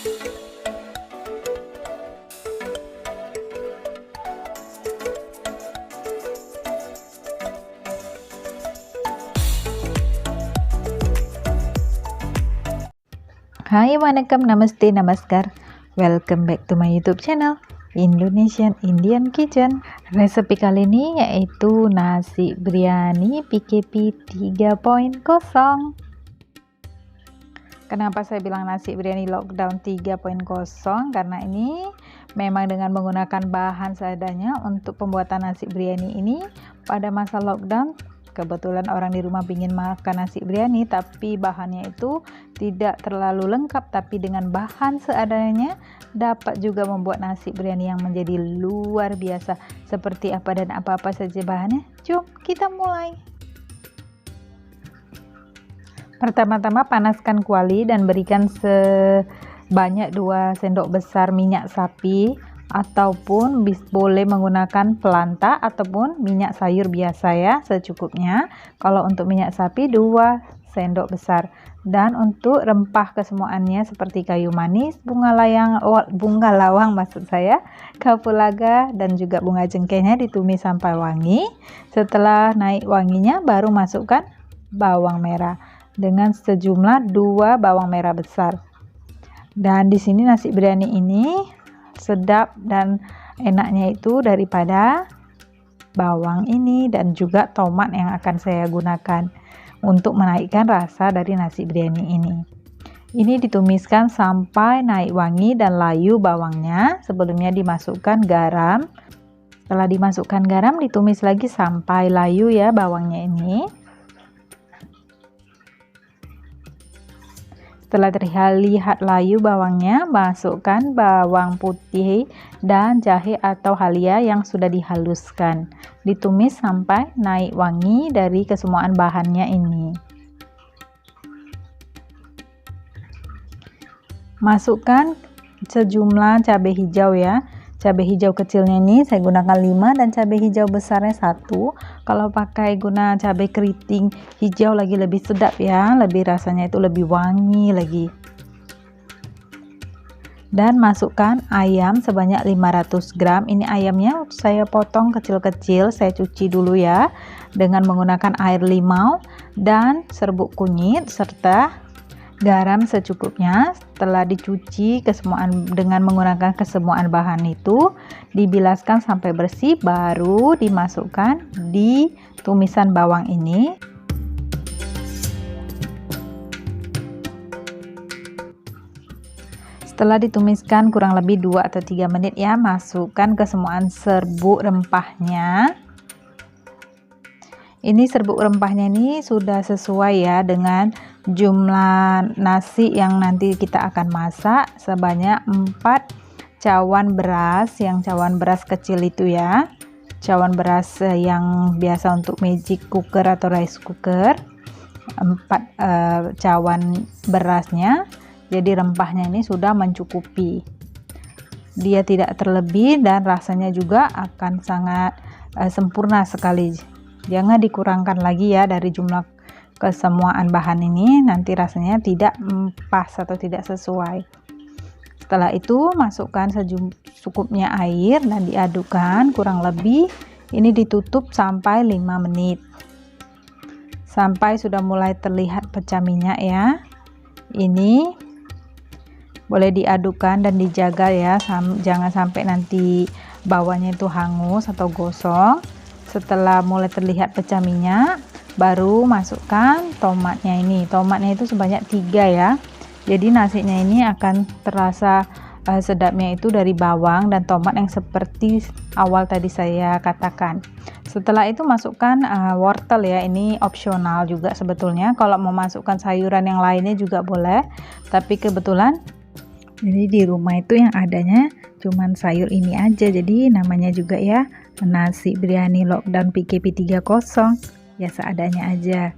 Hai, Vanakkam, Namaste, Namaskar. Welcome back to my YouTube channel Indonesian Indian Kitchen. Resepi kali ini yaitu nasi biryani PKP 3.0. Kenapa saya bilang nasi biryani lockdown 3.0? Karena ini memang dengan menggunakan bahan seadanya untuk pembuatan nasi biryani ini pada masa lockdown. Kebetulan orang di rumah ingin makan nasi biryani, tapi bahannya itu tidak terlalu lengkap, tapi dengan bahan seadanya dapat juga membuat nasi biryani yang menjadi luar biasa. Seperti apa dan apa-apa saja bahannya? Jom kita mulai. Pertama-tama panaskan kuali dan berikan sebanyak 2 sendok besar minyak sapi, ataupun boleh menggunakan pelanta ataupun minyak sayur biasa ya, secukupnya. Kalau untuk minyak sapi 2 sendok besar. Dan untuk rempah kesemuanya seperti kayu manis, bunga lawang maksud saya, kapulaga dan juga bunga cengkehnya ditumis sampai wangi. Setelah naik wanginya baru masukkan bawang merah dengan sejumlah 2 bawang merah besar. Dan di sini nasi biryani ini sedap dan enaknya itu daripada bawang ini dan juga tomat yang akan saya gunakan untuk menaikkan rasa dari nasi biryani ini. Ini ditumiskan sampai naik wangi dan layu bawangnya. Sebelumnya dimasukkan garam. Setelah dimasukkan garam, ditumis lagi sampai layu ya bawangnya ini. Setelah terlihat layu bawangnya, masukkan bawang putih dan jahe atau halia yang sudah dihaluskan. Ditumis sampai naik wangi dari kesemuaan bahannya ini. Masukkan sejumlah cabai hijau ya. Cabai hijau kecilnya ini saya gunakan 5 dan cabai hijau besarnya 1. Kalau pakai guna cabai keriting hijau lagi lebih sedap ya, lebih rasanya itu lebih wangi lagi. Dan masukkan ayam sebanyak 500 gram. Ini ayamnya saya potong kecil-kecil, saya cuci dulu ya dengan menggunakan air limau dan serbuk kunyit serta garam secukupnya. Setelah dicuci dengan menggunakan kesemuaan bahan itu, dibilaskan sampai bersih, baru dimasukkan di tumisan bawang ini. Setelah ditumiskan kurang lebih 2 atau 3 menit ya, masukkan kesemuaan serbuk rempahnya. Ini serbuk rempahnya ini sudah sesuai ya dengan jumlah nasi yang nanti kita akan masak, sebanyak 4 cawan beras, yang cawan beras kecil itu ya, cawan beras yang biasa untuk magic cooker atau rice cooker. 4 cawan berasnya, jadi rempahnya ini sudah mencukupi, dia tidak terlebih dan rasanya juga akan sangat sempurna sekali. Jangan dikurangkan lagi ya dari jumlah kesemuaan bahan ini, nanti rasanya tidak pas atau tidak sesuai. Setelah itu masukkan secukupnya air dan diadukkan kurang lebih, ini ditutup sampai 5 menit. Sampai sudah mulai terlihat pecah minyak ya. Ini boleh diadukkan dan dijaga ya, jangan sampai nanti bawahnya itu hangus atau gosong. Setelah mulai terlihat pecah minyak, baru masukkan tomatnya ini. Tomatnya itu sebanyak 3 ya. Jadi nasinya ini akan terasa sedapnya itu dari bawang dan tomat yang seperti awal tadi saya katakan. Setelah itu masukkan wortel ya. Ini opsional juga sebetulnya. Kalau mau masukkan sayuran yang lainnya juga boleh. Tapi kebetulan jadi di rumah itu yang adanya cuman sayur ini aja. Jadi namanya juga ya nasi biryani lockdown PKP 3.0, ya seadanya aja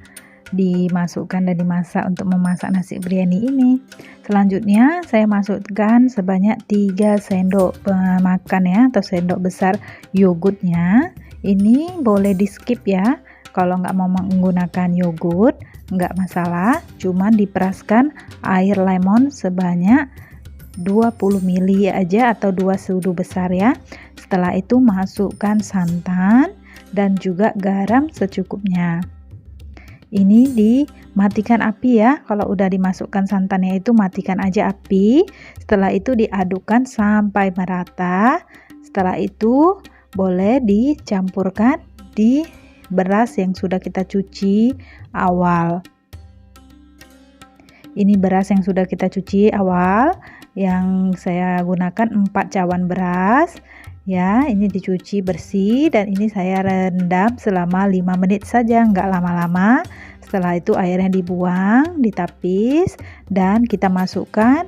dimasukkan dan dimasak untuk memasak nasi biryani ini. Selanjutnya saya masukkan sebanyak 3 sendok makan ya, atau sendok besar yogurtnya. Ini boleh di skip ya, kalau nggak mau menggunakan yogurt nggak masalah, cuman diperaskan air lemon sebanyak 20 ml aja atau 2 sudu besar ya. Setelah itu masukkan santan dan juga garam secukupnya. Ini dimatikan api ya. Kalau udah dimasukkan santannya itu matikan aja api. Setelah itu diadukkan sampai merata. Setelah itu boleh dicampurkan di beras yang sudah kita cuci awal. Ini beras yang sudah kita cuci awal, yang saya gunakan 4 cawan beras ya. Ini dicuci bersih dan ini saya rendam selama 5 menit saja, nggak lama-lama. Setelah itu airnya dibuang, ditapis, dan kita masukkan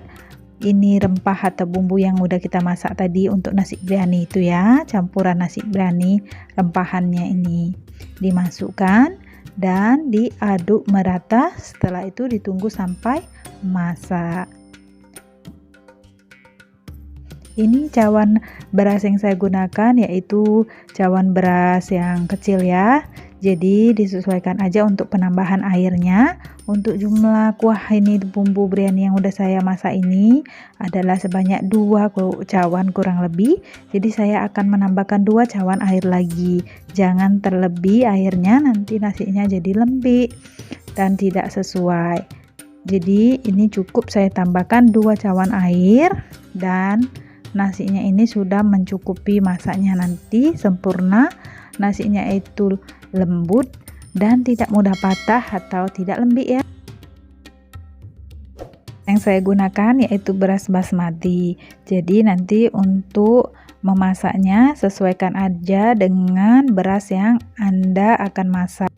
ini rempah atau bumbu yang udah kita masak tadi untuk nasi biryani itu ya. Campuran nasi biryani rempahannya ini dimasukkan dan diaduk merata. Setelah itu ditunggu sampai masak. Ini cawan beras yang saya gunakan yaitu cawan beras yang kecil ya. Jadi disesuaikan aja untuk penambahan airnya. Untuk jumlah kuah ini bumbu biryani yang udah saya masak ini adalah sebanyak 2 cawan kurang lebih. Jadi saya akan menambahkan 2 cawan air lagi. Jangan terlebih airnya, nanti nasinya jadi lembek dan tidak sesuai. Jadi ini cukup saya tambahkan 2 cawan air dan nasinya ini sudah mencukupi masaknya, nanti sempurna. Nasinya itu lembut dan tidak mudah patah atau tidak lembek ya. Yang saya gunakan yaitu beras basmati. Jadi nanti untuk memasaknya sesuaikan aja dengan beras yang Anda akan masak.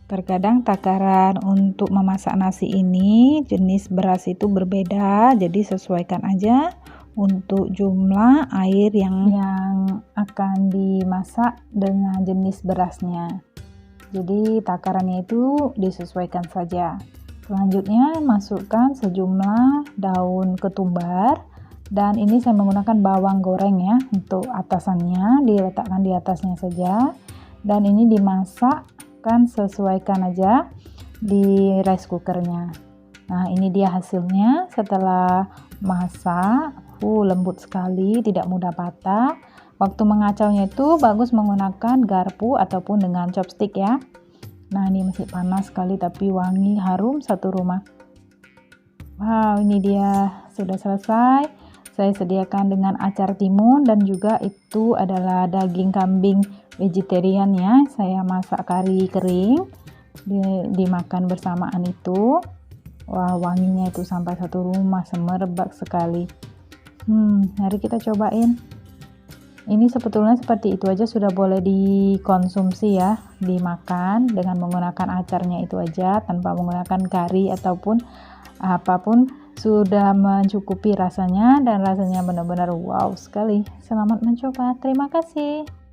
Terkadang takaran untuk memasak nasi ini jenis beras itu berbeda, jadi sesuaikan aja untuk jumlah air yang akan dimasak dengan jenis berasnya. Jadi takarannya itu disesuaikan saja. Selanjutnya masukkan sejumlah daun ketumbar, dan ini saya menggunakan bawang goreng ya untuk atasannya, diletakkan di atasnya saja. Dan ini dimasakkan, sesuaikan aja di rice cookernya. Nah ini dia hasilnya setelah masak. Lembut sekali, tidak mudah patah. Waktu mengacaunya itu bagus menggunakan garpu ataupun dengan chopstick ya. Nah ini masih panas sekali tapi wangi, harum satu rumah. Wow, ini dia sudah selesai. Saya sediakan dengan acar timun dan juga itu adalah daging kambing vegetarian ya. Saya masak kari kering, dimakan bersamaan itu. Wah, wanginya itu sampai satu rumah, semerbak sekali. Mari kita cobain. Ini sebetulnya seperti itu aja sudah boleh dikonsumsi ya, dimakan dengan menggunakan acarnya itu aja tanpa menggunakan kari ataupun apapun, sudah mencukupi rasanya dan rasanya benar-benar wow sekali. Selamat mencoba. Terima kasih.